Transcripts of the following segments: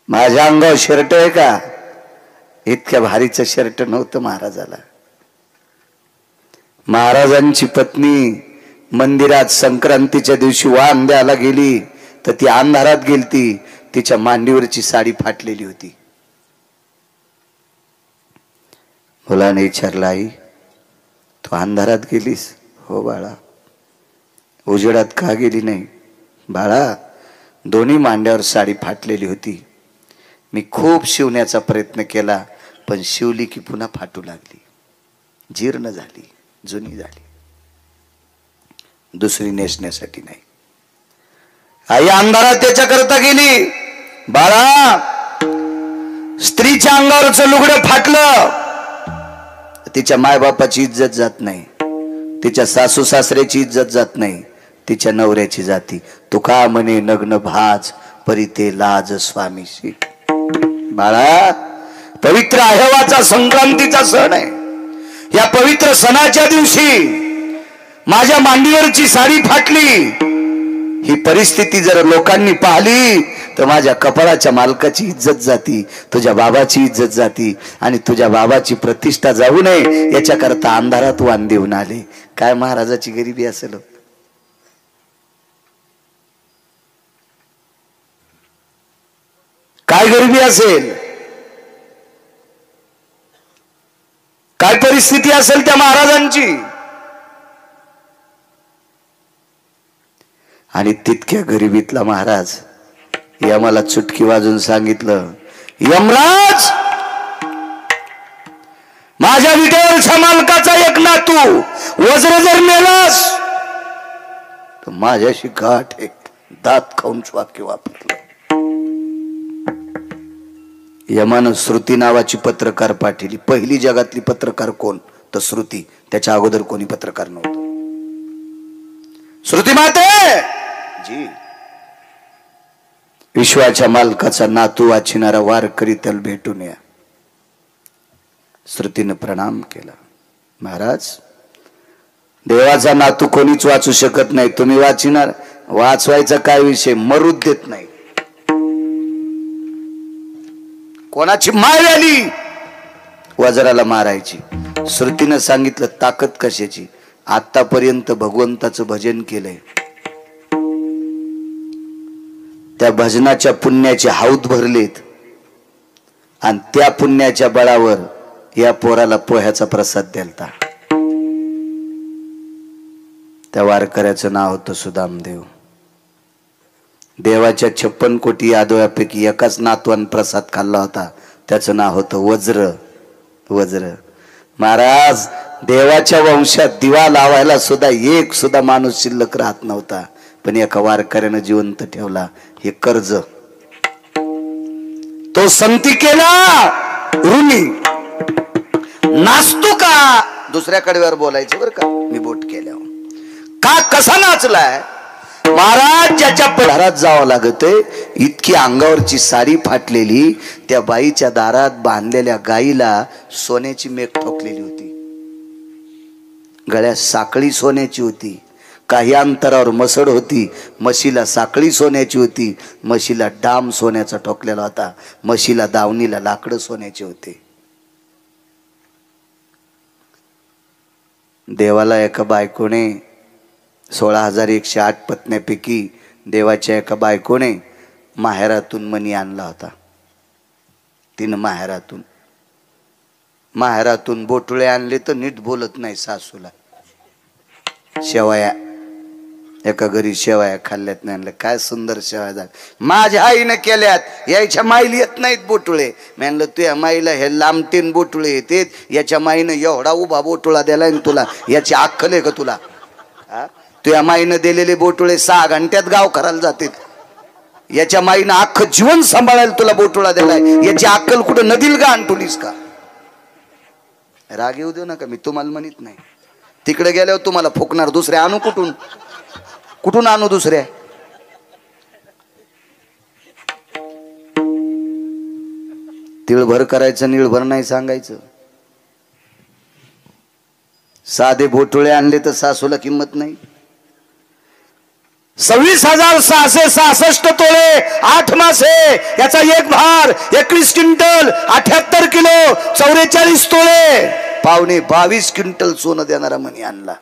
माझ्या अंगावर शर्ट आहे का? इतक्या भारीचं शर्ट नव्हतं महाराजाला. महाराजांची पत्नी मंदिरात संक्रांतीच्या दिवशी वाण द्यायला गेली तर ती अंधारात गेलती. तिच्या मांडीवरची साडी फाटलेली होती. मुलाने विचारलं, आई तू अंधारात गेलीस? हो बाळा. उजेडात का गेली नाही? बाळा दोन्ही मांड्यावर साडी फाटलेली होती. मी खूप शिवण्याचा प्रयत्न केला पण शिवली की पुन्हा फाटू लागली, जीर्ण झाली, जुनी झाली, दुसरी नेसण्यासाठी नाही. आई अंधारात त्याच्याकरता गेली. बाळा स्त्रीच्या अंगावरचं लुगडं फाटलं, तिच्या मायबापाची इज्जत जात नाही, तिच्या सासू सासऱ्याची इज्जत जात नाही, तिच्या नवऱ्याची जाती. तुका म्हणे नग्न भाज परिते लाज स्वामीशी. बाळा पवित्र अहेवाचा संक्रांतीचा सण आहे. या पवित्र सणाच्या दिवशी माझ्या मांडीवरची साडी फाटली. ही परिस्थिती जर लोकांनी पाहिली तर माझ्या कपाळाच्या मालकाची इज्जत जाती, तुझ्या बाबाची इज्जत जाती आणि तुझ्या बाबाची प्रतिष्ठा जाऊ नये याच्याकरता अंधारात वाण देऊन आले. काय महाराजाची गरिबी असेल? काय गरिबी असेल? काय परिस्थिती असेल त्या महाराजांची? आणि तितक्या गरिबीतला महाराज यमाला चुटकी वाजून सांगितलं, यमराज माझ्या विटेवरच्या मालकाचा एक नातू वज्र जर मेलास तर माझ्याशी गाठ एक. दात खाऊन वाक्य वापरलं. यमानं श्रुती नावाची पत्रकार पाठवली. पहिली जगातली पत्रकार कोण? तर श्रुती. त्याच्या अगोदर कोणी पत्रकार नव्हतं. श्रुती माते जी विश्वाच्या मालकाचा नातू वाचिणारा वारकरी त्याला भेटून या. श्रुतीनं प्रणाम केला. महाराज देवाचा नातू कोणीच वाचू शकत नाही, तुम्ही वाचिणार? वाचवायचा काय विषय, मरूच देत नाही. कोणाची माय आली वज्राला मारायची. श्रुतीनं सांगितलं ताकद कशाची? आतापर्यंत भगवंताचं भजन केलंय, त्या भजनाच्या पुण्याचे हौद भरलेत आणि त्या पुण्याच्या बळावर या पोराला पोह्याचा प्रसाद द्यालता. त्या वारकऱ्याचं नाव होतं सुदामदेव. देवाच्या 56 कोटी यादवापैकी एकाच नातवान प्रसाद खाल्ला होता, त्याचं नाव होतं वज्र. वज्र महाराज देवाच्या वंशात दिवा लावायला सुद्धा एक सुद्धा माणूस शिल्लक राहत नव्हता, पण एका वारकऱ्यानं जिवंत ठेवला. हे कर्ज तो संती केला ऋणी नाचतो का? दुसऱ्या कडव्यावर बोलायचं बरं का, मी बोट केल्यावर का कसा नाचलाय? महाराज ज्याच्या दारात जावं लागतंय, इतकी अंगावरची साडी फाटलेली, त्या बाईच्या दारात बांधलेल्या गाईला सोन्याची मेघ ठोकलेली होती, गळ्यात साखळी सोन्याची होती, काही अंतरावर मसड होती, म्हशीला साखळी सोन्याची होती, म्हशीला डाम सोन्याचा ठोकलेला होता, म्हशीला दावणीला लाकडं सोन्याचे होते. देवाला एका बायकोने 16,108 पत्न्यापैकी देवाच्या एका बायकोने माहेरातून मणी आणला होता. तिनं माहेरातून बोटुळे आणले तर नीट बोलत नाही सासूला. शेवया एका घरी शेवया खाल्ल्यात नाही आणलं. काय सुंदर शेवया झाल्या, माझ्या आईनं केल्यात, याच्या माईला येत नाहीत बोटुळे. म्हणलं तुझ्या माईला हे लांबटीन बोटुळे येतेत, याच्या माईनं एवढा उभा बोटुळा दिलाय ना तुला, याची अक्कल आहे का तुला? तुझ्या माईनं दिलेले बोटुळे 6 घंट्यात गाव करायला जातात. याच्या माईनं अख्खं जीवन सांभाळायला तुला बोटुळा दिलाय, याची अक्कल कुठं नदील का आणतुलीस का? राग येऊ देऊ नका, मी तुम्हाला म्हणत नाही. तिकडे गेल्यावर तुम्हाला फुकणार. दुसऱ्या आणू कुठून आणू दुसऱ्या? तिळभर करायचं, निळभर नाही सांगायचं. साधे बोटुळे आणले तर सासूला किंमत नाही. 26,666 तोळे 8 मासे याचा एक भार 21 क्विंटल 78 किलो 44 तोळे पावणे 22 क्विंटल सोनं देणारा मनी आणला.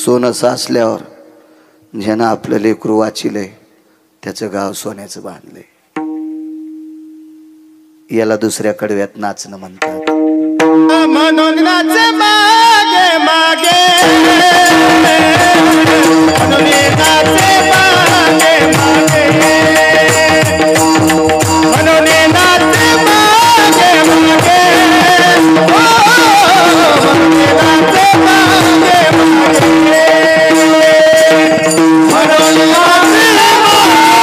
सोनं साचल्यावर ज्यानं आपलं लेकरू वाचिलंय त्याचं गाव सोन्याचं बांधलंय. याला दुसऱ्या कडव्यात नाचणं म्हणतात. म्हणून नाचे मागे मागे म्हणून नाचे मागे मागे म्हणून नाचे मागे मागे म्हणून नाचे मागे मागे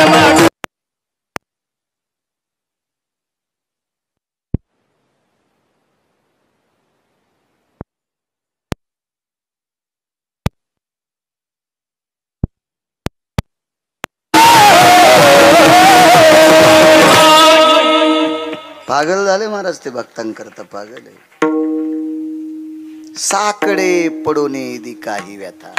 म्हणून पागल झाले महाराज ते भक्तांकरता पागल आहे. साकडे पडोने दी काही व्यथा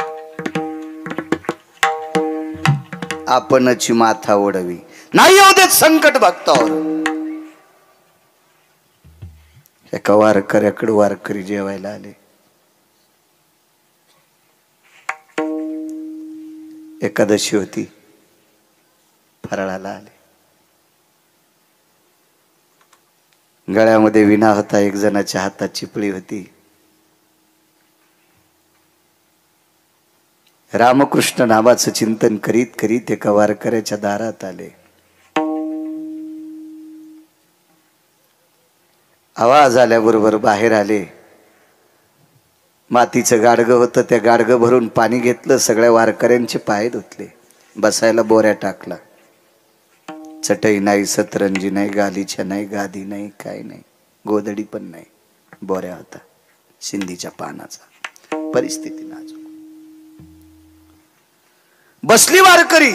आपणची माथा ओढवी नाही येऊ देत संकट भक्तावर. एका वारकऱ्याकडे वारकरी जेवायला आले. एकादशी होती. फराळाला आले. गळ्यामध्ये विणा होता. एक जणाच्या हातात चिपळी होती. रामकृष्ण नामाचं चिंतन करीत करीत एका वारकऱ्याच्या दारात आले. आवाज आल्याबरोबर बाहेर आले. मातीचं गाडगं होतं. त्या गाडगं भरून पाणी घेतलं. सगळ्या वारकऱ्यांचे पाय धुतले. बसायला बोऱ्या टाकला. चटई नाही, सतरंजी नाही, गालीच्या नाही, गादी नाही, काय नाही, गोदडी पण नाही. बोऱ्या होता सिंधीच्या पानाचा. परिस्थिती नाजूक. बसली वारकरी.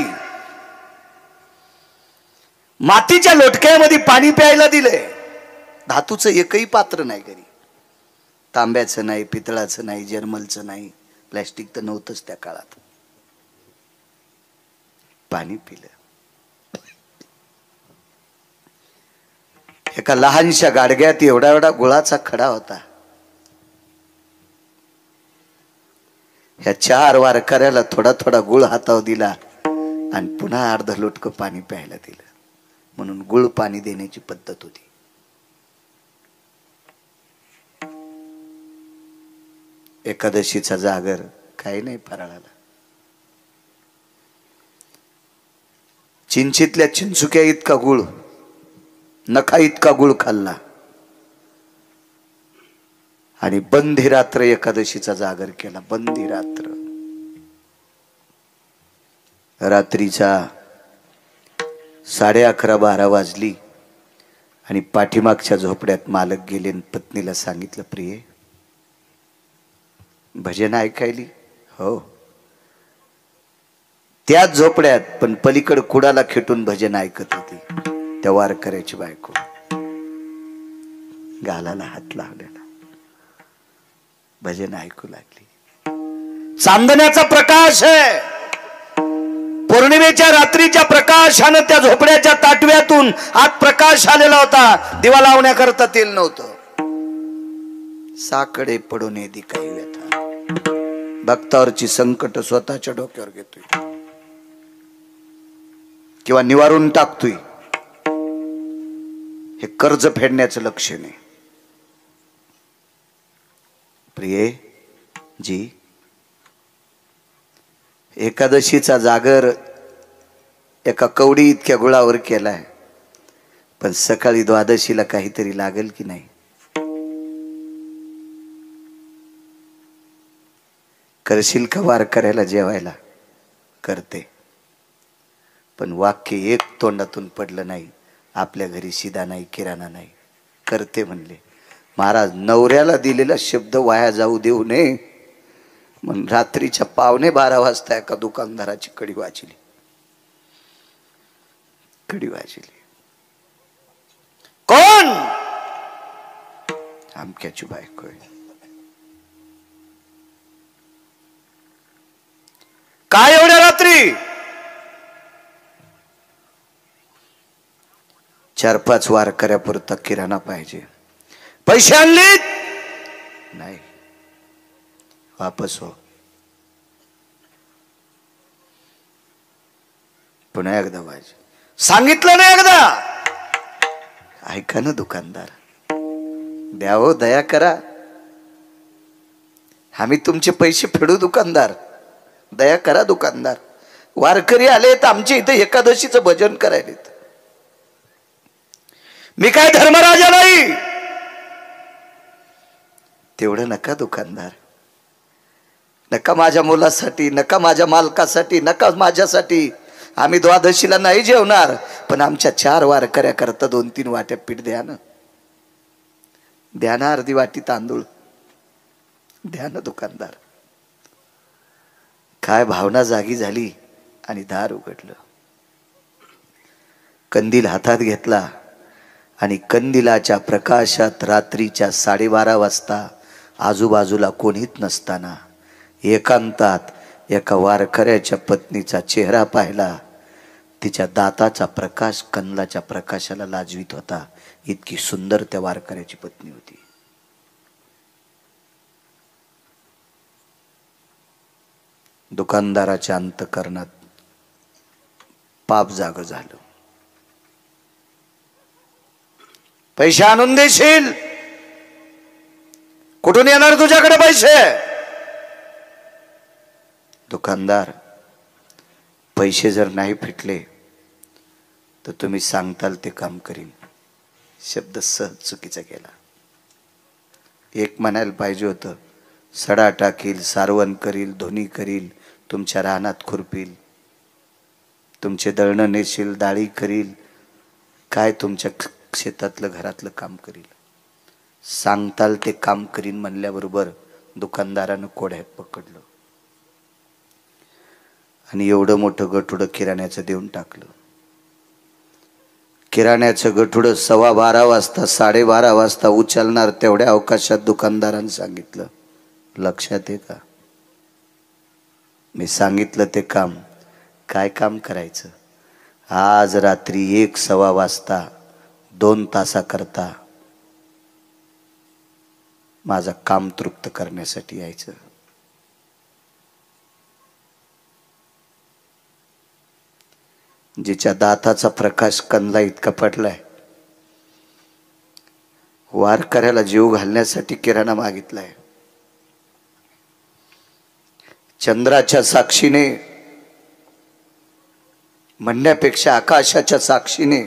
मातीच्या लोटक्यामध्ये पाणी प्यायला दिले. धातूचं एकही पात्र नाही घरी. तांब्याचं नाही, पितळाचं नाही, जर्मलचं नाही, प्लॅस्टिक तर नव्हतंच त्या काळात. पाणी पिलं. एका लहानशा गाडग्यात एवढा एवढा गुळाचा खडा होता. ह्या 4 वारकऱ्याला थोडा थोडा गुळ हातावर दिला आणि पुन्हा अर्ध लोटकं पाणी प्यायला दिलं. म्हणून गुळ पाणी देण्याची पद्धत होती. एकादशीचा जागर काही नाही फराळाला. चिंचीतल्या चिंचुक्या इतका गुळ, नखा इतका गुळ खाल्ला आणि बंदी रात्र एकादशीचा जागर केला. बंदी रात्र. रात्रीचा 11:30-12 वाजली आणि पाठीमागच्या झोपड्यात मालक गेले आणि पत्नीला सांगितलं, प्रिये भजन ऐकायली? हो. त्याच झोपड्यात पण पलीकड कुडाला खेटून भजन ऐकत होती त्या वारकऱ्याची बायको. गालाला हात लावलेला भजन ऐकू लागली. चांदण्याचा प्रकाश आहे. पौर्णिमेच्या रात्रीच्या प्रकाशानं त्या झोपड्याच्या ताटव्यातून आत प्रकाश आलेला होता. दिवा लावण्याकरता तेल नव्हतं. साकडे पडून येदी काही व्यथा. भक्तावरची संकट स्वतःच्या डोक्यावर घेतोय किंवा निवारून टाकतोय. हे कर्ज फेडण्याचं लक्षण आहे. प्रिये जी, एकादशीचा जागर एका कवडी इतक्या गुळावर केलाय, पण सकाळी द्वादशीला काहीतरी लागेल की नाही? करशील का वारकऱ्याला जेवायला? करते. पण वाक्य एक तोंडातून पडलं नाही, आपल्या घरी शिदा नाही, किराणा नाही. करते म्हणले. महाराज, नवऱ्याला दिलेला शब्द वाया जाऊ देऊ नये म्हणून रात्रीच्या 11:15 वाजता एका दुकानदाराची कडी वाजली. कडी वाजली. कोण? आमक्याची बायको आहे. काय एवढ्या रात्री? 4-5 वारकऱ्यापुरता किराणा पाहिजे. पैसे आणले? नाही. वापस हो. पुन्हा एकदा पाहिजे. सांगितलं ना एकदा. ऐका ना दुकानदार, द्या हो, दया करा. आम्ही तुमचे पैसे फेडू दुकानदार. दया करा दुकानदार. वारकरी आलेत आमच्या इथे एकादशीचं भजन करायलेत. मी काय धर्मराजा नाही. तेवढं नका दुकानदार. नका माझ्या मुलासाठी, नका माझ्या मालकासाठी, नका माझ्यासाठी. आम्ही द्वादशीला नाही जेवणार, पण आमच्या 4 वारकऱ्याकरता 2-3 वाट्या पीठ द्या ना. द्या ना अर्धी वाटी तांदूळ. द्या ना दुकानदार. काय भावना जागी झाली आणि दार उघडलं. कंदील हातात घेतला आणि कंदिलाच्या प्रकाशात रात्रीच्या 12:30 वाजता आजूबाजूला कोणीच नसताना एकांतात एका वारकऱ्याच्या पत्नीचा चेहरा पाहिला. तिच्या दाताचा प्रकाश कंदलाच्या प्रकाशाला लाजवीत होता. इतकी सुंदर त्या वारकऱ्याची पत्नी होती. दुकानदाराच्या अंतःकरणात पाप जाग झालं. पैसे आणून देशील? कुठून येणार तुझ्याकडे पैसे? दुकानदार, पैसे जर नाही फिटले तर तुम्ही सांगताल ते काम करीन. शब्द सहज चुकीचा केला. एक म्हणायला पाहिजे होतं, सडा टाकील, सारवण करील, धुनी करील, तुमच्या रानात खुरपील, तुमचे दळणं नेशील, डाळी करील, काय तुमच्या शेतातलं घरातलं काम करील. सांगताल ते काम करीन म्हणल्याबरोबर दुकानदारानं कोड्यात पकडलं आणि एवढं मोठं गठुडं किराण्याचं देऊन टाकलं. किराण्याचं गठुडं 12:15 वाजता 12:30 वाजता उचलणार तेवढ्या अवकाशात दुकानदारानं सांगितलं, लक्षात आहे का? मी सांगितलं ते काम. काय काम करायचं? आज रात्री 1:15 वाजता 2 तासाकरता माझं काम तृप्त करण्यासाठी यायचं. जिच्या दाताचा प्रकाश कंदला इतका पडलाय, वारकऱ्याला जीव घालण्यासाठी किराणा मागितलाय. चंद्राच्या साक्षीने म्हणण्यापेक्षा आकाशाच्या साक्षीने,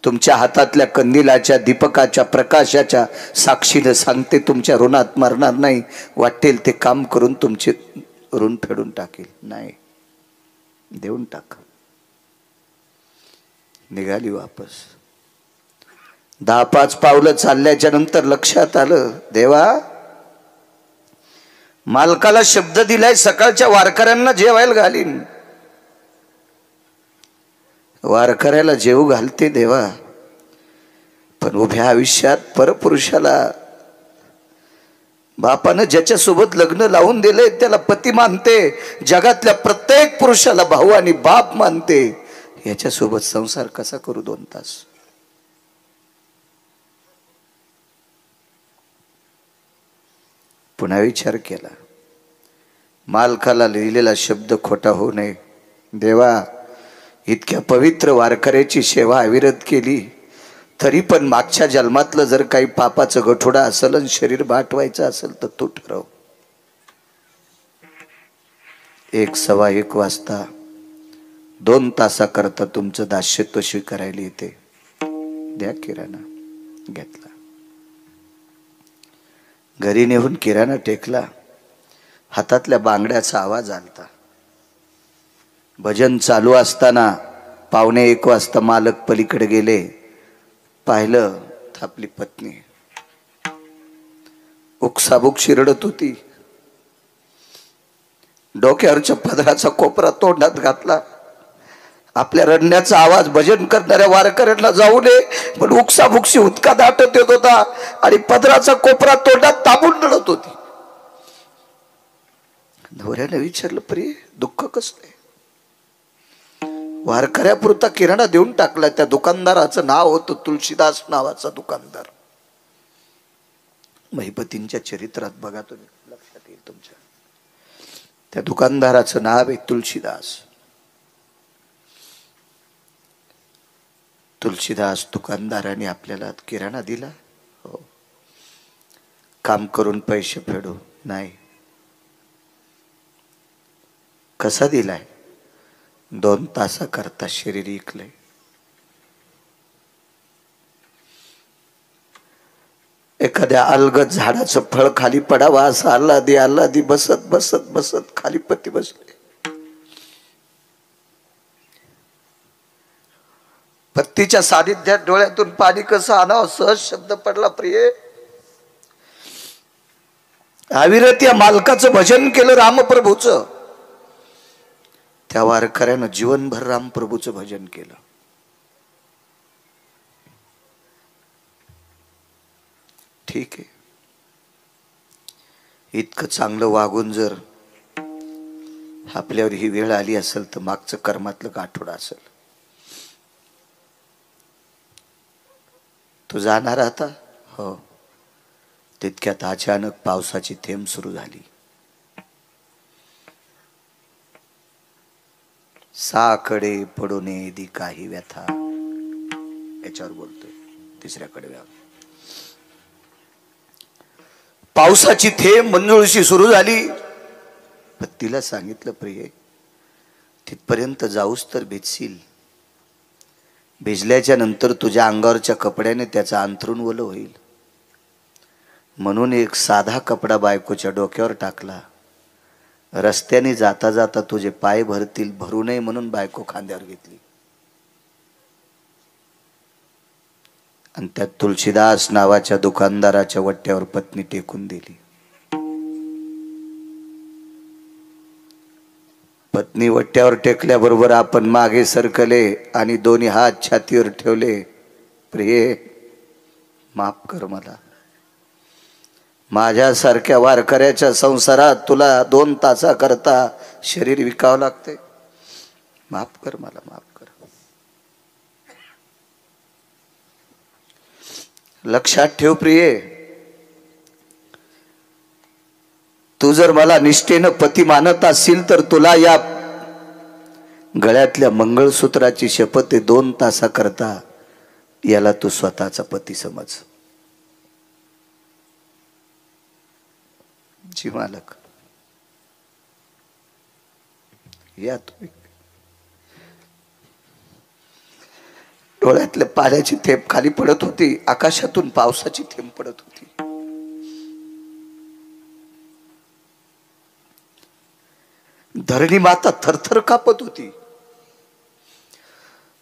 तुमच्या हातातल्या कंदिलाच्या दीपकाच्या प्रकाशाच्या साक्षीने सांगते, तुमच्या ऋणात मरणार नाही. वाटेल ते काम करून तुमचे ऋण फेडून टाकेल. नाही, देऊन टाका. निघाली वापस. 10-5 पावलं चालल्याच्या नंतर लक्षात आलं, देवा मालकाला शब्द दिलाय सकाळच्या वारकऱ्यांना जेवायला घालीन, वारकऱ्याला जेवू घालते देवा, पण उभ्या आयुष्यात परपुरुषाला बापानं ज्याच्या सोबत लग्न लावून दिले त्याला पती मानते, जगातल्या प्रत्येक पुरुषाला भाऊ आणि बाप मानते, याच्या सोबत संसार कसा करू 2 तास. पुन्हा विचार केला, मालकाला लिहिलेला शब्द खोटा होऊ नये. देवा इतक्या पवित्र वारकऱ्याची सेवा अविरत केली, तरी पण मागच्या जन्मातलं जर काही पापाचं गठोडा असेल आणि शरीर बाटवायचं असेल तर तू ठरव. 1-1:15 वाजता 2 तासाकरता तुमचं दास्यत्व स्वीकारायला येते, द्या किराणा. घेतला. घरी नेऊन किराणा टेकला. हातातल्या बांगड्याचा आवाज आलता. भजन चालू असताना 1:15 वाजता मालक पलीकडे गेले. पाहिलं तर आपली पत्नी उकसाबुक शिरडत होती. डोक्यावरच्या पदराचा कोपरा तोंडात घातला. आपल्या रडण्याचा आवाज भजन करणाऱ्या वारकऱ्यांना जाऊ नये पण उकसाबुकशी उदका दाटत येत होता आणि पदराचा कोपरा तोंडात दाबून रडत होती. नवऱ्याने विचारलं, प्रिय दुःख कसले? वारकऱ्यापुरता किराणा देऊन टाकला. त्या दुकानदाराचं नाव होतं तुलसीदास नावाचा दुकानदार. महिपतींच्या चरित्रात बघा तुम्ही, लक्षात येईल तुमच्या. त्या दुकानदाराचं नाव आहे तुलसीदास. तुलसीदास दुकानदाराने आपल्याला किराणा दिला. हो. काम करून पैसे फेडू नाही. कसा दिलाय? 2 तासाकरता शरीर इकलंय. एखाद्या अलगद झाडाचं फळ खाली पडावा असं आल्हादी बसत बसत बसत खाली पती बसले. पत्तीच्या सानिध्यात डोळ्यातून पाणी कसं आणावं सहज शब्द पडला. प्रिय अविरत या मालकाचं भजन केलं रामप्रभूचं. त्या वारकऱ्यानं जीवनभर रामप्रभूचं भजन केलं. ठीक आहे, इतकं चांगलं वागून जर आपल्यावर ही वेळ आली असेल तर मागचं कर्मातलं गाठोडं असेल. तू जाणार आता? हो. तितक्यात अचानक पावसाची थेंब सुरू झाली. साकडे पडून दी काही व्यथा, याच्यावर बोलतोय 3ऱ्या कडव्यावर. पावसाची थेंब मंजुळशी सुरू झाली. तिला सांगितलं, प्रिय तिथपर्यंत जाऊस तर भिजशील. भिजल्याच्या नंतर तुझ्या अंगावरच्या कपड्याने त्याचा अंथरूण ओलं होईल. म्हणून एक साधा कपडा बायकोच्या डोक्यावर टाकला. रस्त्याने जाता जाता तुझे पाय भरतील, भरू नये म्हणून बायको खांद्यावर घेतली. आणि त्या तुलसीदास नावाच्या दुकानदाराच्या वट्ट्यावर पत्नी टेकून दिली. पत्नी वट्ट्यावर टेकल्याबरोबर आपण मागे सरकले आणि दोन्ही हात छातीवर ठेवले. प्रिय माफ कर मला. माझ्यासारख्या वारकऱ्याच्या संसारात तुला 2 तासाकरता शरीर विकावं लागते. माफ कर मला, माफ कर. लक्षात ठेव प्रिय, तू जर मला निष्ठेनं पती मानत असशील तर तुला या गळ्यातल्या मंगळसूत्राची शपथ आहे. 2 तासाकरता याला तू स्वतःचा पती समज. जी मालक या तुम्ही. डोळ्यातल्या पाण्याची थेंब खाली पडत होती. आकाशातून पावसाची थेंब पडत होती. धरणी माता थरथर कापत होती.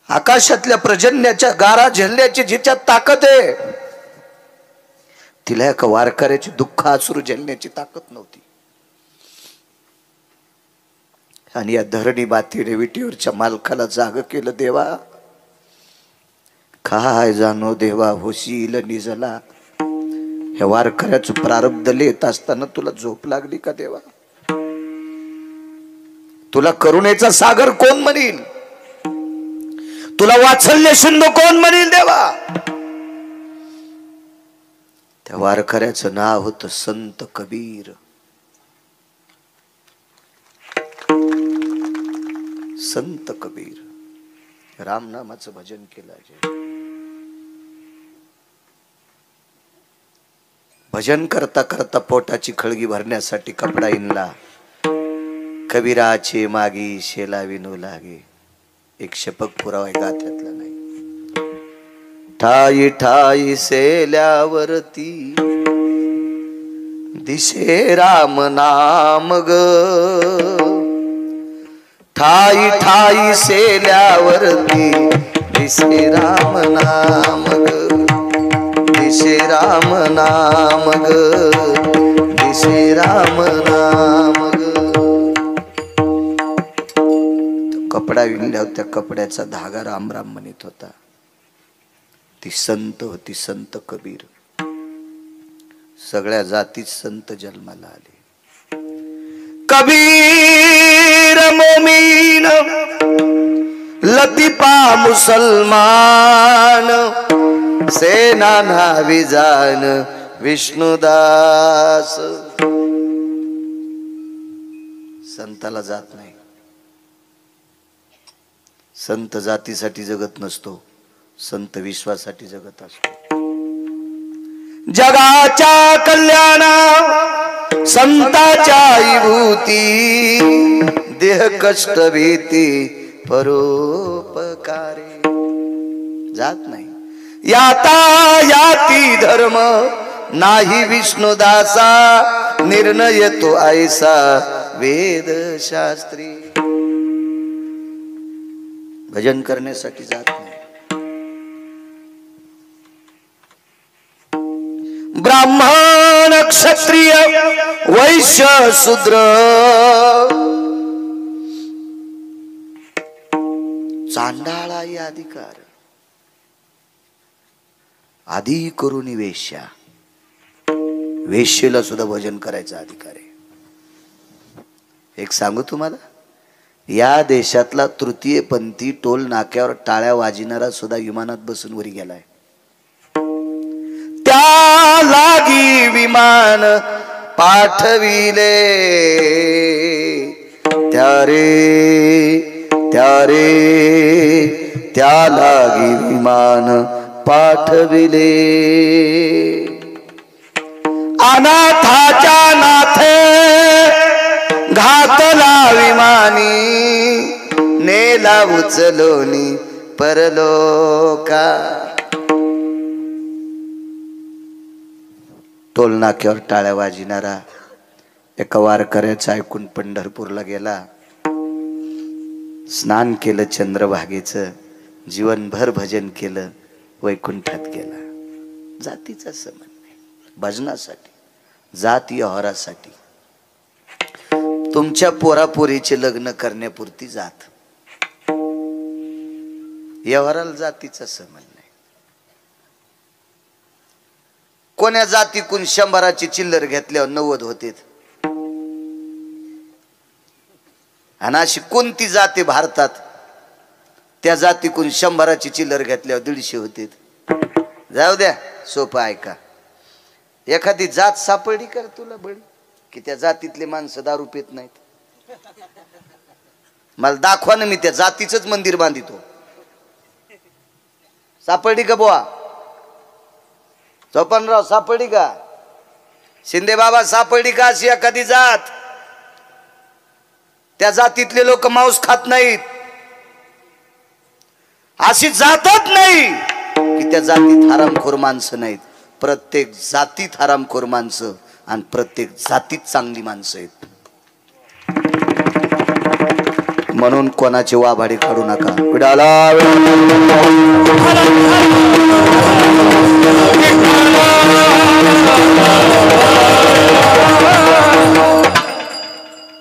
आकाशातल्या प्रजन्याच्या गारा झेलण्याची जिच्यात ताकद आहे, तिला एका वारकऱ्याची दुःख अश्रू झेलण्याची ताकद नव्हती. आणि या धरणी मातीने विटीवरच्या मालकाला जाग केलं. देवा काय जाणो देवा होशील निजला. ह्या वारकऱ्याचं प्रारब्ध लिहित असताना तुला झोप लागली का देवा? तुला करुणेचा सागर कोण म्हणील? तुला वात्सल्य सिंधू कोण म्हणील देवा? त्या वारकऱ्याचं नाव होतं संत कबीर. संत कबीर रामनामाचं भजन केलं. भजन करता करता पोटाची खळगी भरण्यासाठी कपडा इनला. कबीराचे मागी शेला विनू लागे. एक शपक पुरावा गाथ्यातला नाही. ठाई ठाई सेल्यावरती दिशे राम नाम ग. ठाई ठाई सेल्यावरती दिशे राम नाम ग. दिशे राम नाम ग. दिशे राम नाम ग. कपडा विणल्यावर त्या कपड्याचा धागा राम राम म्हणत होता. ती संत होती संत कबीर. सगळ्या जातीत संत जन्माला आले. कबीर मोमीन लतीफा मुसलमान सेना नावी जान विष्णुदास. संताला जात नाही. संत जातीसाठी जगत नसतो, संत विश्वासाठी जगत असतो. जगाच्या कल्याणा संताच्या विभूती. देह कष्ट भीती परोपकारे. जात नाही. याता याती धर्म नाही विष्णुदासा. निर्णय तो ऐसा वेद शास्त्री. भजन करण्यासाठी जात नाही. ब्राह्मण क्षत्रिय वैश्य शूद्र चांडाळाही अधिकार. आधी करून वेश्या. वेश्येला सुद्धा भजन करायचा अधिकार आहे. एक सांगू तुम्हाला, या देशातला तृतीय पंथी टोल नाक्यावर टाळ्या वाजविणारा सुद्धा विमानात बसून वरी गेलाय. त्या लागी विमान पाठविले. त्यारे त्या लागी विमान पाठविले. अनाथाच्या नाथे घातला विमानी. नेला उचलोनी परलोका. टोल नाक्यावर टाळ्या वाजविणारा एका वारकऱ्याचं ऐकून पंढरपूरला गेला. स्नान केलं चंद्रभागेचं. जीवनभर भजन केलं. वैकुंठात गेला. जातीचा संबंध नाही. भजनासाठी, जात व्यवहारासाठी. तुमच्या पोरापोरीचे लग्न करण्यापुरती जात. व्यवहाराला जातीचा संबंध नाही. कोण्या जातीकून 100ची चिल्लर घेतल्यावर 90 होते. आणि अशी कोणती जाती भारतात त्या जातीकून 100ची चिल्लर घेतल्यावर 150 होते. जाऊ द्या, सोपं ऐका. एखादी जात सापडली कर तुला बळी की त्या जातीतले माणसं दारू पित नाहीत. मला दाखवा ना, मी त्या जातीचंच मंदिर बांधितो. सापडली का बुवा? चोपनराव सापडली का? शिंदे बाबा सापडली का अशी एखादी जात? त्या जातीतले लोक मांस खात नाहीत. अशी जातच नाही की त्या जातीत हरामखोर माणसं नाहीत. प्रत्येक जातीत हरामखोर माणसं आणि प्रत्येक जातीत चांगली माणसं आहेत. म्हणून कोणाची वाभाडी काढू नका. विडाला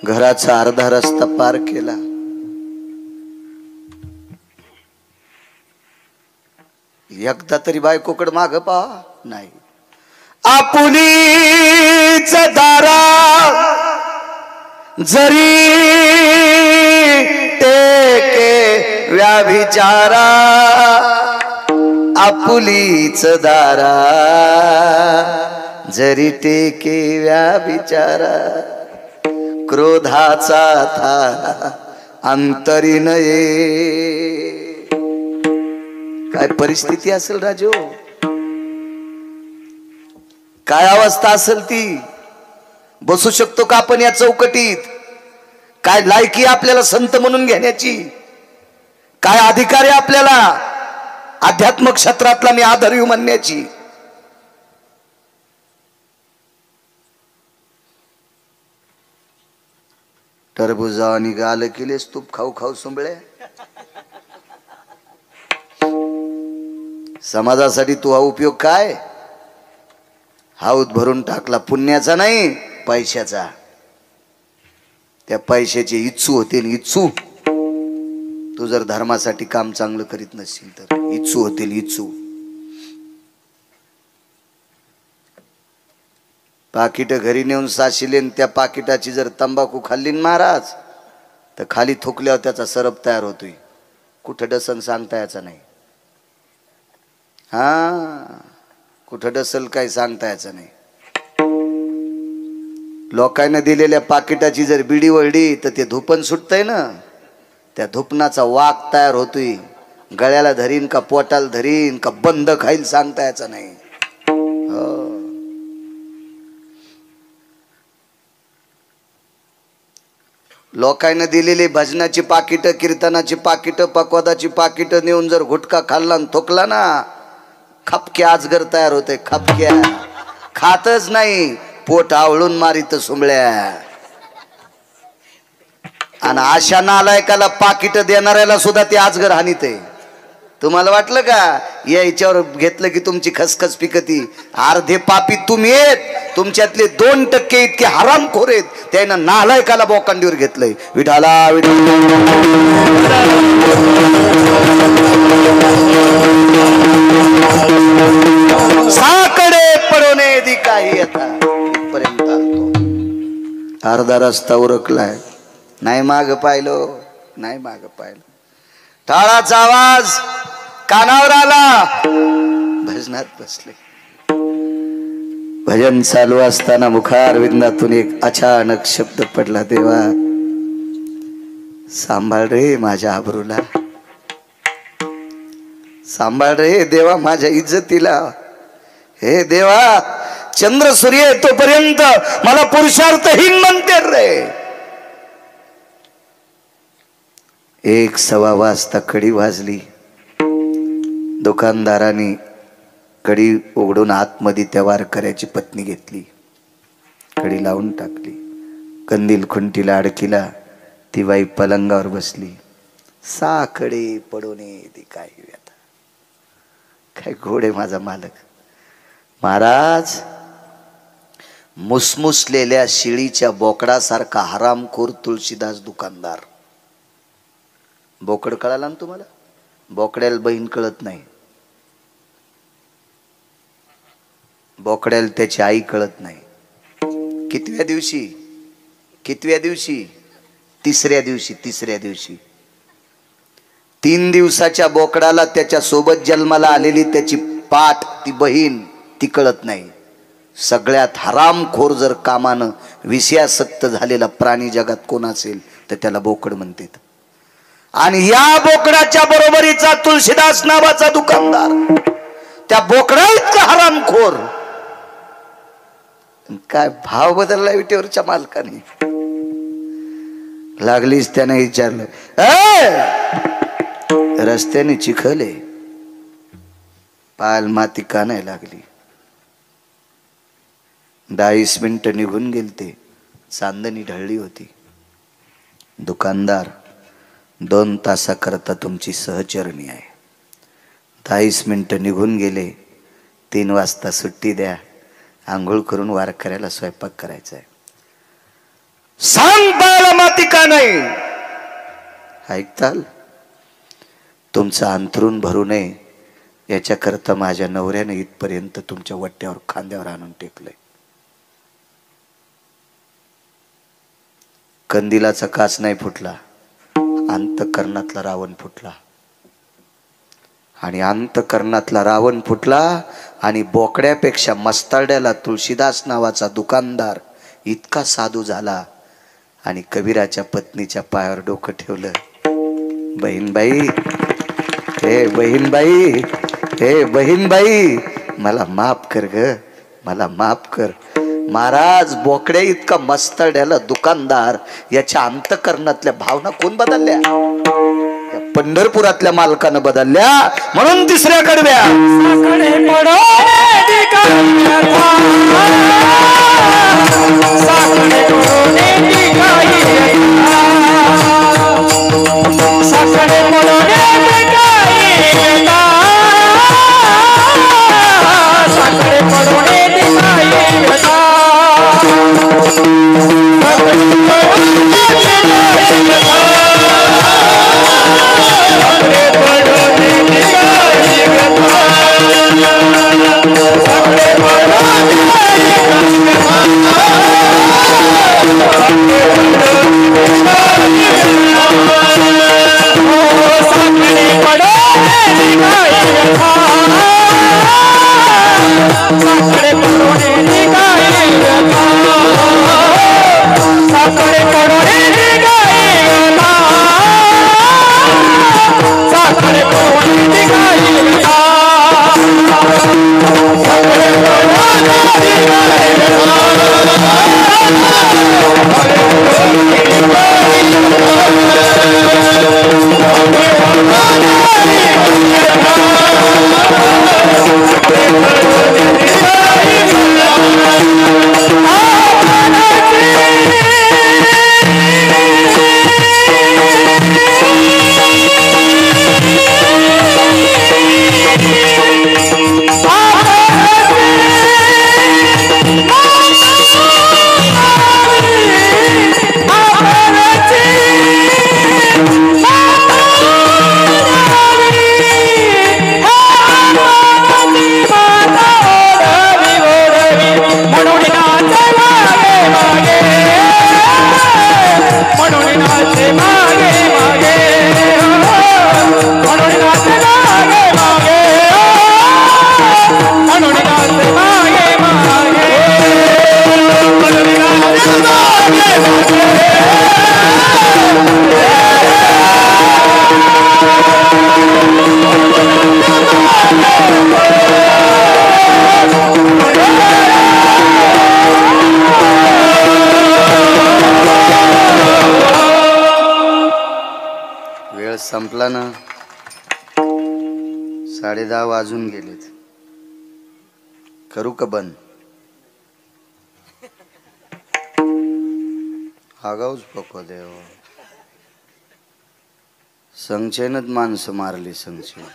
घराचा अर्धा रस्ता पार केला. एकदा तरी बायकोकडे माग पहा नाही. आपुलीच दारा जरी टेके व्याभिचारा, आपुलीच दारा जरी टेके व्याभिचारा, क्रोधाचा था अंतरी नये. काय परिस्थिती असेल राजो, काय अवस्था असेल ती. बसू शकतो का आपण या चौकटीत? काय लायकी आपल्याला संत म्हणून घेण्याची? काय अधिकार आहे आपल्याला अध्यात्म क्षेत्रातला मी आदरयू म्हणण्याची? टरबुजा आणि गाल केलेस तूप खाऊ खाऊ सुंबळे. समाजासाठी तू हा उपयोग काय? हाऊत भरून टाकला, पुण्याचा नाही पैशाचा. त्या पैशाचे इच्छू होते, इच्छू. तू जर धर्मासाठी काम चांगलं करीत नसशील तर इच्छू होतील, इच्छू. पाकिट घरी नेऊन साशिले, त्या पाकिटाची जर तंबाखू खाल्ली महाराज तर खाली थुकल्यावर त्याचा सरप तयार होतोय. कुठं डसन सांगता याचा नाही. हा कुठं डसल काय सांगता याचं नाही. लोकांना दिलेल्या पाकिटाची जर बिडी वळली तर ते धुपन सुटतंय ना, त्या धुपनाचा वाक तयार होतोय. गळ्याला धरीन का पोटाला धरीन का बंद खाईल सांगता याचं नाही. लोकांना दिलेली भजनाची पाकिट, कीर्तनाची पाकिट, पकवादाची पाकिट नेऊन जर गुटखा खाल्ला आणि थोकला ना, खपक्या आजगर तयार होते. खपक्या खातच नाही, पोट आवळून मारित सुंबळ्या. आणि अशा नालायकाला पाकिट देणाऱ्याला सुद्धा ते आजगर हानीत आहे. तुम्हाला वाटलं का याच्यावर घेतलं की तुमची खसखस पिकती? अर्धे पापी तुम्ही आहेत, तुमच्यातले 2% इतके हरामखोर आहेत, त्यानं नालायकाला बोकांडीवर घेतलंय. विठाला साकडे पडवणे दी काही आता इथपर्यंत आलतो. अर्धा रस्ता उरकलाय. नाही माग पाहिलो, नाही माग पाहिलं. टाळाचा आवाज कानावर आला, भजनात बसले. भजन चालू असताना मुखारविंदातून एक अचानक शब्द पडला, देवा सांभाळ रे माझ्या आबरूला, सांभाळ रे देवा माझ्या इज्जतीला. हे देवा चंद्र सूर्य तोपर्यंत मला पुरुषार्थहीन म्हणते रे. 1:15 वाजता कडी वाजली. दुकानदाराने कडी उघडून आतमध्ये त्या वारकऱ्याची पत्नी घेतली, कडी लावून टाकली, कंदील खुंटीला अडकिला. ती बाई पलंगावर बसली. साकडे पडोने ती काय व्यथा, काय घोडे माझा मालक. महाराज मुसमुसलेल्या शिळीच्या बोकडासारखा हरामखोर तुळशीदास दुकानदार. बोकड कळाला ना तुम्हाला? बोकड्याला बहीण कळत नाही, बोकड्याला त्याची आई कळत नाही. कितव्या दिवशी? कितव्या दिवशी? तिसऱ्या दिवशी. तिसऱ्या दिवशी 3 दिवसाच्या बोकडाला त्याच्या सोबत जन्माला आलेली त्याची पाठ, ती बहीण, ती कळत नाही. सगळ्यात हरामखोर जर कामानं विषयासक्त झालेला प्राणी जगात कोण असेल तर त्याला बोकड म्हणतात. आणि या बोकडाच्या बरोबरीचा तुळशीदास नावाचा दुकानदार, त्या बोकडा इतका हरामखोर. काय भाव बदलला विटेवरच्या मालकाने. लागलीच त्याने विचारलं, रस्त्याने चिखले पाल माती का नाही लागली? 10 मिनिटं निघून गेलते, चांदणी ढळली होती. दुकानदार 2 तासाकरता तुमची सहचरणी आहे. 40 मिनिटं निघून गेले. 3 वाजता सुट्टी द्या. आंघोळ करून वारकऱ्याला स्वयंपाक करायचा आहे. सांगताल माती का नाही ऐकताल. तुमचं अंथरूण भरू नये याच्याकरता माझ्या नवऱ्याने इथपर्यंत तुमच्या वट्ट्यावर खांद्यावर आणून टेकलंय. कंदिलाचा काच नाही फुटला, अंतःकरणातला रावण फुटला. आणि अंतःकरणातला रावण फुटला आणि बोकड्यापेक्षा मस्ताड्याला तुळशीदास नावाचा दुकानदार इतका साधू झाला आणि कबीराच्या पत्नीच्या पायावर डोकं ठेवलं. बहीणबाई, हे बहीणबाई, हे बहीणबाई, मला माफ कर ग, मला माफ कर. महाराज, बोकड्या इतका मस्तड्याला दुकानदार याच्या अंतःकरणातल्या भावना कोण बदलल्या? या पंढरपुरातल्या मालकानं बदलल्या. म्हणून तिसऱ्या कडव्या संपला ना. 10:30 वाजून गेलेत. करू का बंद? आगाऊच पको देव. संचयनच माणसं मारली संचयन.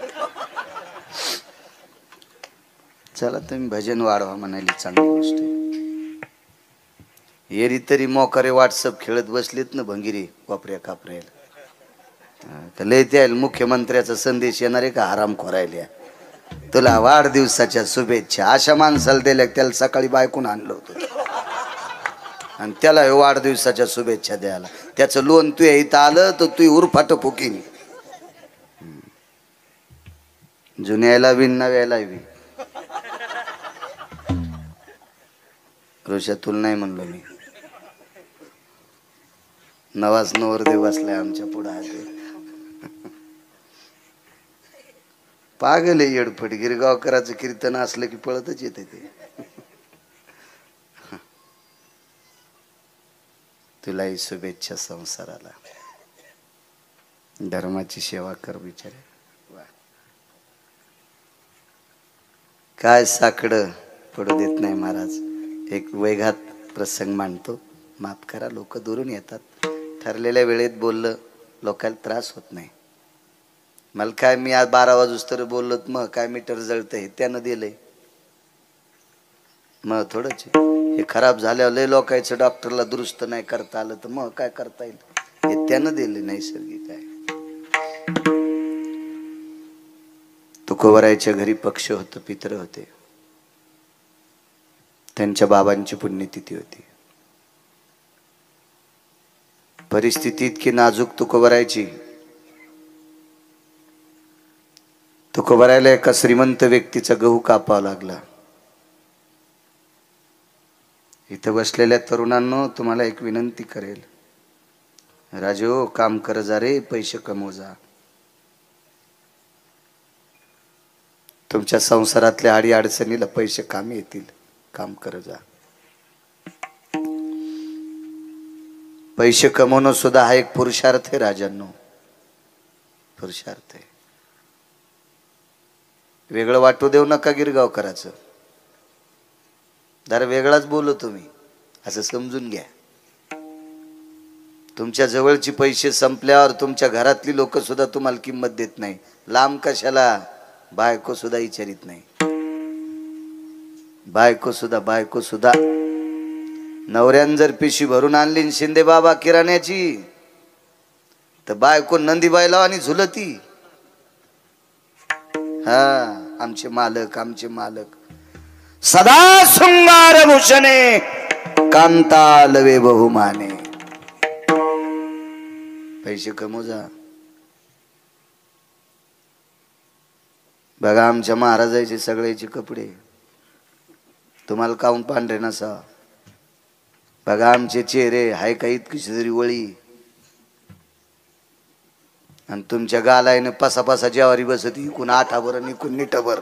चला तुम्ही भजन वाढवा म्हणाली, चांगली गोष्ट आहे. एरी तरी मोकारे व्हॉट्सअप खेळत बसलीत ना भंगिरी वापऱ्या कापऱ्याला. लय त्या मुख्यमंत्र्याचा संदेश येणार आहे का आराम खोरायला? तुला वाढदिवसाच्या शुभेच्छा. अशा माणसाला दिल्या त्याला सकाळी बायकून आणलं होतं आणि त्याला वाढदिवसाच्या शुभेच्छा द्यायला. त्याचं लोन तू इथं आलं तर तू उरफाट फुकीन. जुन्याला बी नव्याला बी. ऋषा तुला नाही म्हणलो मी. नवाच नवरदेव बसलाय आमच्या पुढे. पागल आहे येडफट. गिरगावकराचं कीर्तन असलं की पळतच येते ते. तुलाही शुभेच्छा संसाराला. धर्माची सेवा कर बिचारे. काय साकडं पडू देत नाही महाराज. एक वेगात प्रसंग मांडतो, माफ करा. लोक दुरून येतात. ठरलेल्या वेळेत बोललं लोकांना त्रास होत नाही. मला काय, मी आज 12 वाजूस्तर बोललोत, मग काय मीटर जळतंय त्यानं दिलंय, मग थोडंच हे खराब झाल्यावर लय लोकांचं डॉक्टरला दुरुस्त नाही करता आलं तर मग काय करता येईल, हे त्यानं दिले नैसर्गिक आहे. तुकोबरायच्या घरी पक्ष होतं, पित्र होते, त्यांच्या बाबांची पुण्यतिथी होती. परिस्थिती इतकी नाजूक तुकोबरायची. तुकोबरायला एका श्रीमंत व्यक्तीचा गहू कापावा लागला. इथं बसलेल्या तरुणांनो, तुम्हाला एक विनंती करेल, राजो काम कर जा रे, पैसे कमव जा. तुमच्या संसारातल्या अडी अडचणीला पैसे कामी येतील, काम कर जा. पैसे कमवणं सुद्धा हा एक पुरुषार्थ आहे राजांनो, पुरुषार्थ आहे. वेगळं वाटू देऊ नका गिरगावकराचं, जरा वेगळाच बोलू तुम्ही असं समजून घ्या. तुमच्या जवळची पैसे संपल्यावर तुमच्या घरातली लोक सुद्धा तुम्हाला किंमत देत नाही. लांब कशाला, बायको सुद्धा विचारित नाही. बायको सुद्धा नवऱ्यान जर पिशी भरून आणली शिंदे बाबा किराण्याची, तर बायको नंदीबाईला आणि झुलती. हा, आमचे मालक सदा शृंगार भूषणे, कांता लवे बहुमाने. पैसे कमव जा. बघा आमच्या महाराजाचे सगळ्याचे कपडे, तुम्हाला काऊन पांढरे नसा. बघा आमचे चेहरे, हाय का इतकीशी तरी वळी, आणि तुमच्या गालायने पसा जेवारी बसती, इकून आठाभर आणि इकून निटाभर.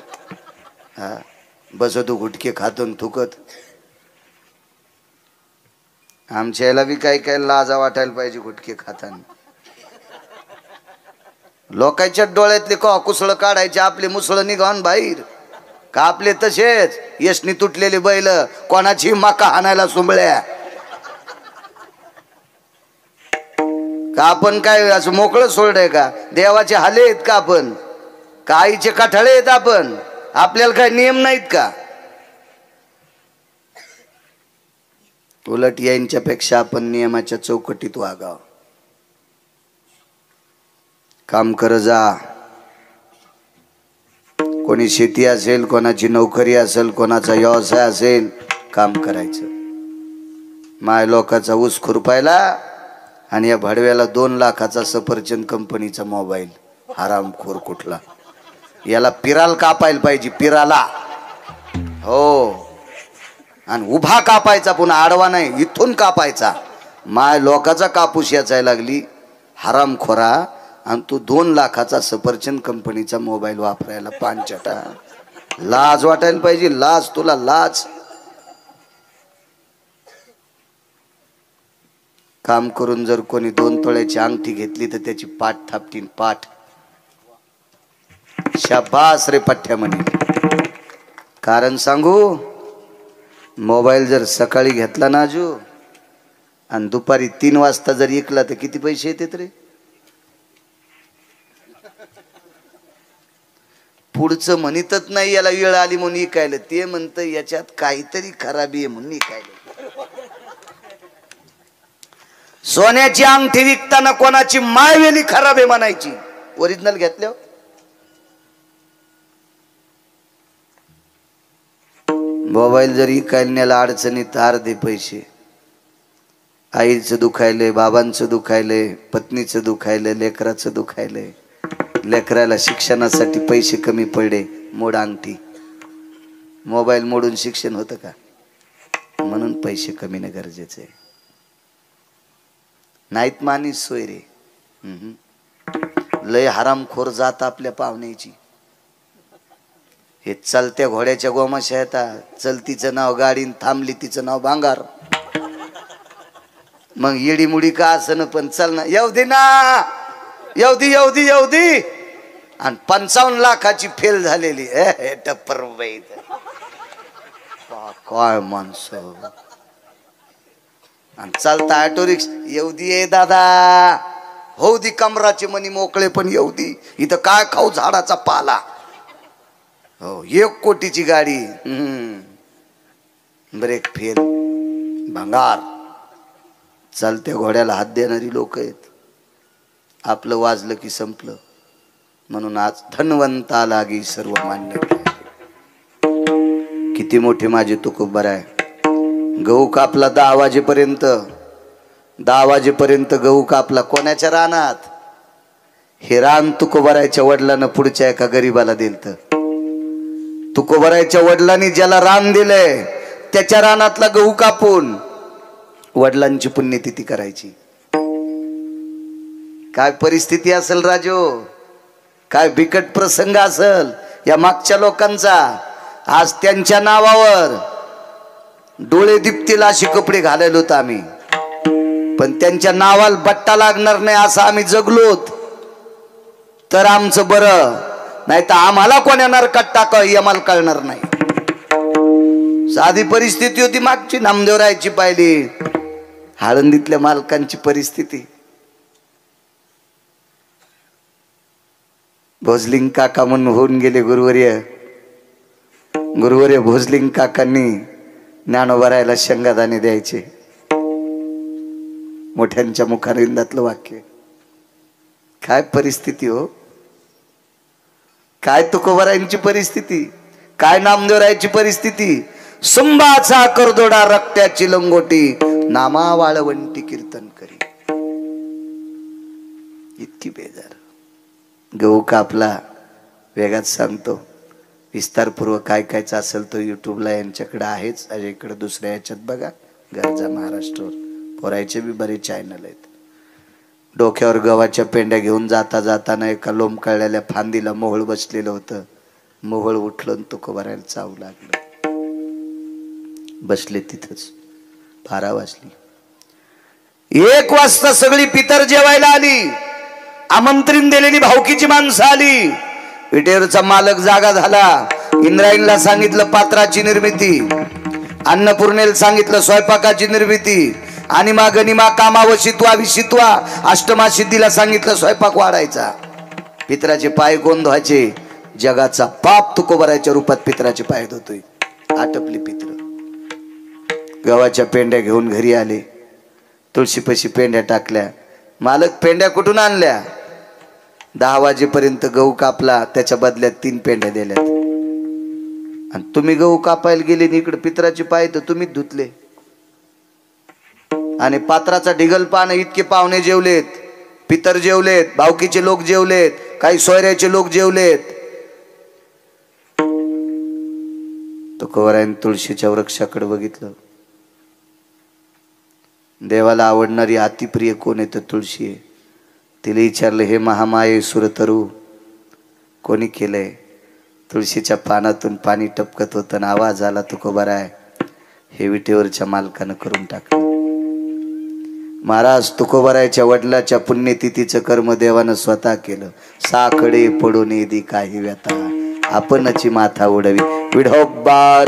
हा, बसतो गुटके खातून थुकत. आमच्या याला बी काही लाजा वाटायला पाहिजे गुटके खाताना. लोकांच्या डोळ्यातले का कुसळ काढायचे, आपले मुसळ निघावून बाहेर का आपले तसेच यशनी तुटलेले बैल, कोणाची मका हाणायला सुंबळ्या का आपण काय असं मोकळं सोडलंय का? देवाचे हाले आहेत का आपण? का आईचे काठाळे आहेत आपण? आपल्याला काय नियम नाहीत का? उलट यांच्यापेक्षा आपण नियमाच्या चौकटीत वागाव. काम कर जा. कोणी शेती असेल, कोणाची नोकरी असेल, कोणाचा व्यवसाय असेल, काम करायचं. माय लोकाचा ऊस खुरपायला आणि या भडव्याला 2 लाखाचा सफरचंद कंपनीचा मोबाईल. हरामखोर कुठला, याला पिराल कापायला पाहिजे, पिराला. हो, आणि उभा कापायचा, पुन्हा आडवा नाही, इथून कापायचा. माय लोकाचा कापूस याचायला लागली हरामखोरा, आणि तू 2 लाखाचा सफरचंद कंपनीचा मोबाईल वापरायला पांचटा. लाज वाटायला पाहिजे, लाज, तुला लाज. काम करून जर कोणी 2 तोळ्याची अंगठी घेतली तर त्याची पाठ थापटीन, पाठ. शाबास रे पठ्ठ्या म्हणे. कारण सांगू, मोबाईल जर सकाळी घेतला ना आजू आणि दुपारी 3 वाजता जर ऐकला तर किती पैसे येतात रे? पुढचं म्हणतच नाही याला वेळ आली म्हणून ऐकायला, ते म्हणतं याच्यात काहीतरी खराबी आहे म्हणून ऐकायला. सोन्याची अंगठी विकताना कोणाची मायवेली खराब आहे म्हणायची, ओरिजिनल घेतल्या. मोबाईल जरी ऐकायला नेला अडचणीत अर्धे पैसे. आईचं दुखायलंय, बाबांचं दुखायलंय, पत्नीचं दुखायलंय, लेकराचं दुखायलंय. लेकराला शिक्षणासाठी पैसे कमी पडले, मोड अंगठी. मोबाईल मोडून शिक्षण होतं का? म्हणून पैसे कमीने गरजेचे आहे. नाहीत मानी सोय रे. लय हरामखोर जात आपल्या पाहुण्याची. हे चलत्या घोड्याच्या गोमाशा येतात. चलतीचं नाव गाडी, थांबली तिचं नाव भांगार. मग येडी मुडी का असं, पण चल ना, येऊ दे ना, येऊ दे. आणि 55 लाखाची फेल झालेली टप्पर बाई. काय माणसं. आणि चालता ऑटो रिक्षा, येऊ दे दादा, हो दी कमराचे मनी मोकळे पण येऊ दी, इथं काय खाऊ झाडाचा पाला. हो 1 कोटीची गाडी, ब्रेक फेल, भंगार. चालत्या घोड्याला हात देणारी लोक आहेत. आपलं वाजलं की संपलं. म्हणून आज धनवंता लागी सर्व मान्य. किती मोठे माझे तुकोबर आहे. गहू कापला 10 वाजेपर्यंत, 10 वाजेपर्यंत गहू कापला. कोणाच्या रानात? हे रान तुकोबरायच्या वडिलांना पुढच्या एका गरीबाला दिलत. तुकोबरायच्या वडिलांनी ज्याला रान दिलंय त्याच्या रानातला गहू कापून वडिलांची पुण्यतिथी करायची. काय परिस्थिती असेल राजो, काय बिकट प्रसंग असेल या मागच्या लोकांचा. आज त्यांच्या नावावर डोळे दिपतील असे कपडे घालायलो होतो आम्ही, पण त्यांच्या नावाला बट्टा लागणार नाही असं आम्ही जगलोत तर आमचं बरं. नाही तर आम्हाला कोण्या नरकात टाकावं हे आम्हाला कळणार नाही. साधी परिस्थिती होती मागची. नामदेवरायची पाहिली, आळंदीतल्या मालकांची परिस्थिती. भोजलिंग काका म्हणून होऊन गेले गुरुवर्य. गुरुवर्य भोजलिंग काकांनी ज्ञानोबरायला शेंगादाणे द्यायचे. मोठ्यांच्या मुखारिंदातलं वाक्य. काय परिस्थिती हो, काय तुकोबरायांची परिस्थिती, काय नामदेवरायची परिस्थिती. सुंबाचा करदोडा रक्त्याची लंगोटी, नामा वाळवंटी कीर्तन करी. इतकी बेजार. गहू कापला. वेगात सांगतो, विस्तारपूर्वक काय कायच असेल तो युट्यूबला यांच्याकडे आहेच. इकडे दुसऱ्या याच्यात बघा, गरजा महाराष्ट्रावर पोरायचे बी बरेच चॅनल आहेत. डोक्यावर गव्हाच्या पेंड्या घेऊन जाता जाताना एका लोंबकळलेल्या फांदीला मोहळ बसलेलं होतं. मोहळ उठलं तुकोबरायला चावू लागलं. बसले तिथंच. 12 वाजली. 1 वाजता सगळी पितर जेवायला आली. आमंत्रण दिलेली भावकीची माणसं आली. विटेवरचा मालक जागा झाला. इंद्रायणीला सांगितलं पात्राची निर्मिती, अन्नपूर्णेला सांगितलं स्वयंपाकाची निर्मिती, आणि गनिमा कामाव शित्वा विशित्वा अष्टमा सिद्धीला सांगितलं स्वयंपाक वाढायचा. पितराचे पाय कोण धुवायचे? जगाचा पाप तुकोबरायच्या रूपात पितराचे पाय धुतोय. आटपली पित्र. गव्हाच्या पेंड्या घेऊन घरी आले. तुळशीपाशी पेंड्या टाकल्या. मालक पेंड्या कुठून आणल्या? 10 वाजेपर्यंत गहू कापला, त्याच्या बदल्यात 3 पेंड्या दिल्यात. आणि तुम्ही गहू कापायला गेले आणि इकडे पितराचे पाय तर तुम्हीच धुतले. आणि पात्राचा ढिगल पान. इतके पाहुणे जेवलेत, पितर जेवलेत, भावकीचे लोक जेवलेत, काही सोयऱ्याचे लोक जेवलेत. तुकोबरायने तुळशीच्या वृक्षाकडे बघितलं. देवाला आवडणारी अतिप्रिय कोण आहे? तर तुळशी आहे. तिला विचारलं, हे महामाये सुरतरू कोणी केलंय? तुळशीच्या पानातून पाणी टपकत होतं. आवाज आला, तुकोबराय हे विटेवरच्या मालकानं करून टाकलं. महाराज तुकोबरायच्या वडिलाच्या पुण्यतिथीचं कर्म देवानं स्वतः केलं. साकडे पडून येदी काही व्यथा, आपणची माथा उडवी. विढोबा